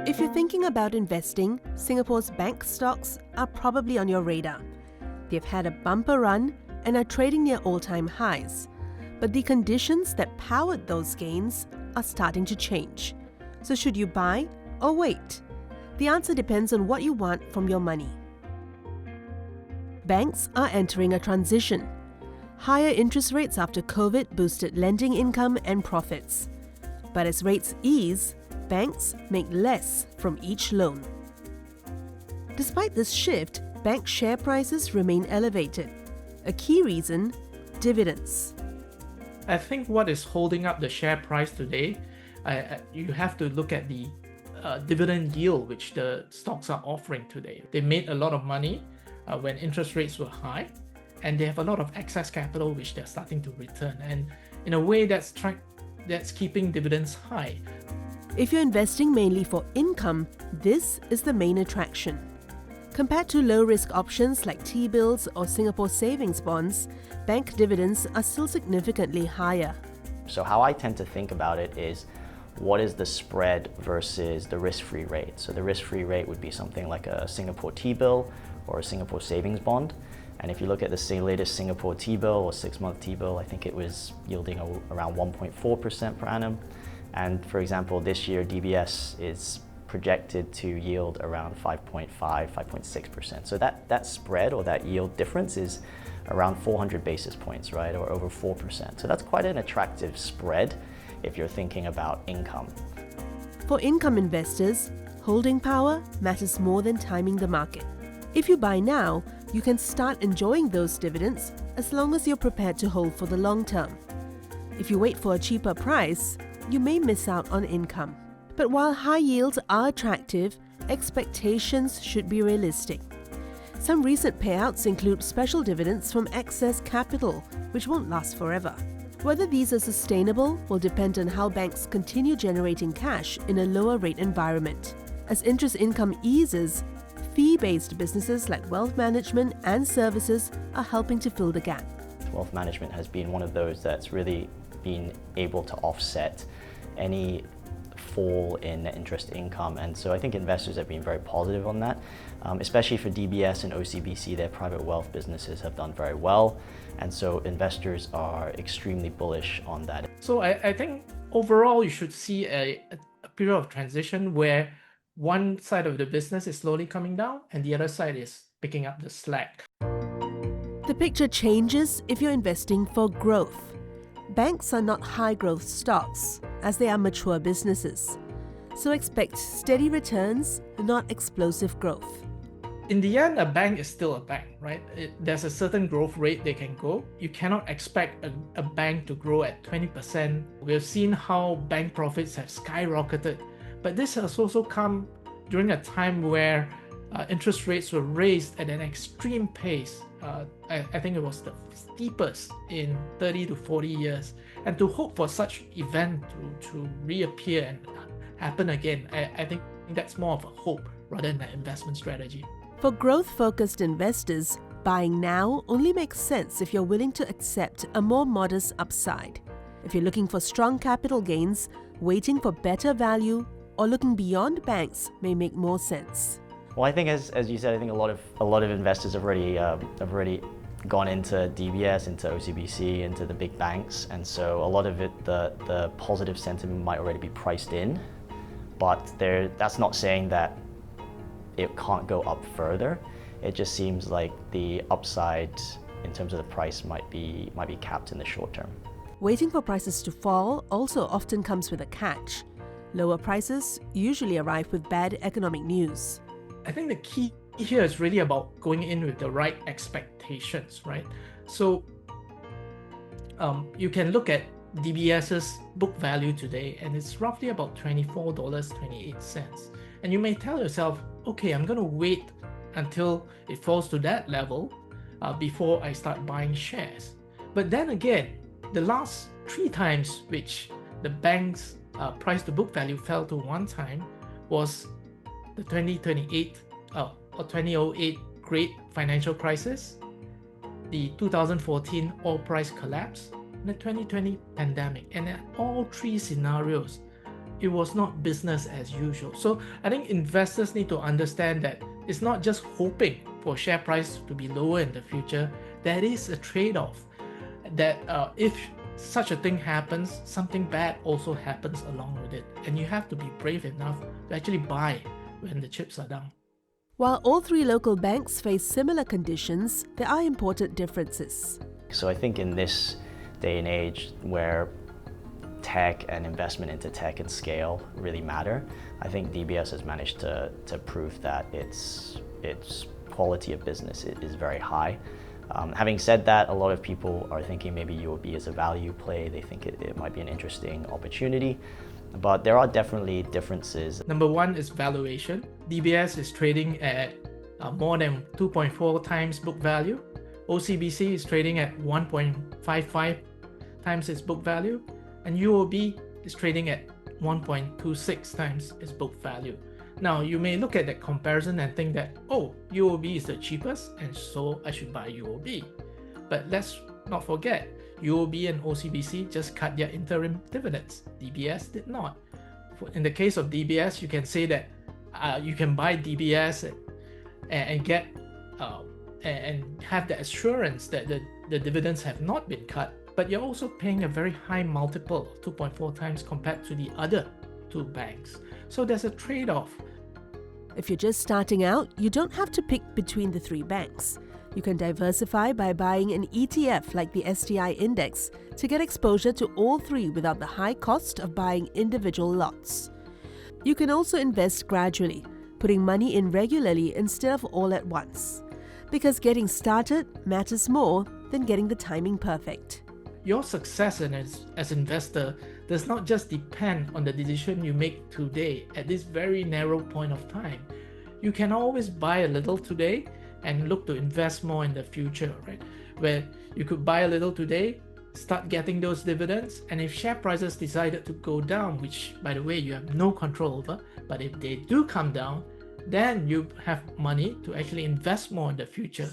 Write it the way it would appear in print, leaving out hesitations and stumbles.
If you're thinking about investing, Singapore's bank stocks are probably on your radar. They've had a bumper run and are trading near all-time highs. But the conditions that powered those gains are starting to change. So should you buy or wait? The answer depends on what you want from your money. Banks are entering a transition. Higher interest rates after COVID boosted lending income and profits. But as rates ease, banks make less from each loan. Despite this shift, bank share prices remain elevated. A key reason, dividends. I think what is holding up the share price today, you have to look at the dividend yield which the stocks are offering today. They made a lot of money when interest rates were high, and they have a lot of excess capital which they're starting to return. And in a way, that's keeping dividends high. If you're investing mainly for income, this is the main attraction. Compared to low-risk options like T-bills or Singapore savings bonds, bank dividends are still significantly higher. So how I tend to think about it is, what is the spread versus the risk-free rate? So the risk-free rate would be something like a Singapore T-bill or a Singapore savings bond. And if you look at the latest Singapore T-bill or 6-month T-bill, I think it was yielding around 1.4% per annum. And for example, this year DBS is projected to yield around 5.5, 5.6%. So that spread or that yield difference is around 400 basis points, right? Or over 4%. So that's quite an attractive spread if you're thinking about income. For income investors, holding power matters more than timing the market. If you buy now, you can start enjoying those dividends as long as you're prepared to hold for the long term. If you wait for a cheaper price, you may miss out on income. But while high yields are attractive, expectations should be realistic. Some recent payouts include special dividends from excess capital, which won't last forever. Whether these are sustainable will depend on how banks continue generating cash in a lower rate environment. As interest income eases, fee-based businesses like wealth management and services are helping to fill the gap. Wealth management has been one of those that's really been able to offset any fall in net interest income, and so I think investors have been very positive on that, especially for DBS and OCBC. Their private wealth businesses have done very well, and so investors are extremely bullish on that. So I think overall you should see a period of transition where one side of the business is slowly coming down and the other side is picking up the slack. The picture changes if you're investing for growth. Banks are not high-growth stocks, as they are mature businesses. So expect steady returns, not explosive growth. In the end, a bank is still a bank, right? There's a certain growth rate they can go. You cannot expect a bank to grow at 20%. We've seen how bank profits have skyrocketed, but this has also come during a time where interest rates were raised at an extreme pace. I think it was the steepest in 30 to 40 years. And to hope for such event to reappear and happen again, I think that's more of a hope rather than an investment strategy. For growth-focused investors, buying now only makes sense if you're willing to accept a more modest upside. If you're looking for strong capital gains, waiting for better value, or looking beyond banks may make more sense. Well, I think as you said, I think a lot of investors have already gone into DBS, into OCBC, into the big banks, and so a lot of it, the positive sentiment might already be priced in, but that's not saying that it can't go up further. It just seems like the upside in terms of the price might be capped in the short term. Waiting for prices to fall also often comes with a catch. Lower prices usually arrive with bad economic news. I think the key here is really about going in with the right expectations, right? So you can look at DBS's book value today, and it's roughly about $24.28. And you may tell yourself, okay, I'm going to wait until it falls to that level before I start buying shares. But then again, the last 3 times which the bank's price to book value fell to 1 time was the 2008 great financial crisis, the 2014 oil price collapse, and the 2020 pandemic. And in all 3 scenarios, it was not business as usual. So I think investors need to understand that it's not just hoping for share price to be lower in the future. There is a trade-off that if such a thing happens, something bad also happens along with it. And you have to be brave enough to actually buy when the chips are down. While all three local banks face similar conditions, there are important differences. So I think in this day and age where tech and investment into tech and scale really matter, I think DBS has managed to prove that its quality of business is very high. Having said that, a lot of people are thinking maybe UOB is a value play. They think it might be an interesting opportunity, but there are definitely differences. Number one is valuation. DBS is trading at more than 2.4 times book value. OCBC is trading at 1.55 times its book value, and UOB is trading at 1.26 times its book value. Now, you may look at that comparison and think that, oh, UOB is the cheapest, and so I should buy UOB. But let's not forget, UOB and OCBC just cut their interim dividends. DBS did not. In the case of DBS, you can say that you can buy DBS and get and have the assurance that the dividends have not been cut, but you're also paying a very high multiple, 2.4 times compared to the other two banks. So there's a trade-off. If you're just starting out, you don't have to pick between the three banks. You can diversify by buying an ETF like the STI index to get exposure to all three without the high cost of buying individual lots. You can also invest gradually, putting money in regularly instead of all at once, because getting started matters more than getting the timing perfect. Your success as an investor does not just depend on the decision you make today at this very narrow point of time. You can always buy a little today and look to invest more in the future, right? Where you could buy a little today, start getting those dividends, and if share prices decided to go down, which by the way you have no control over, but if they do come down, then you have money to actually invest more in the future.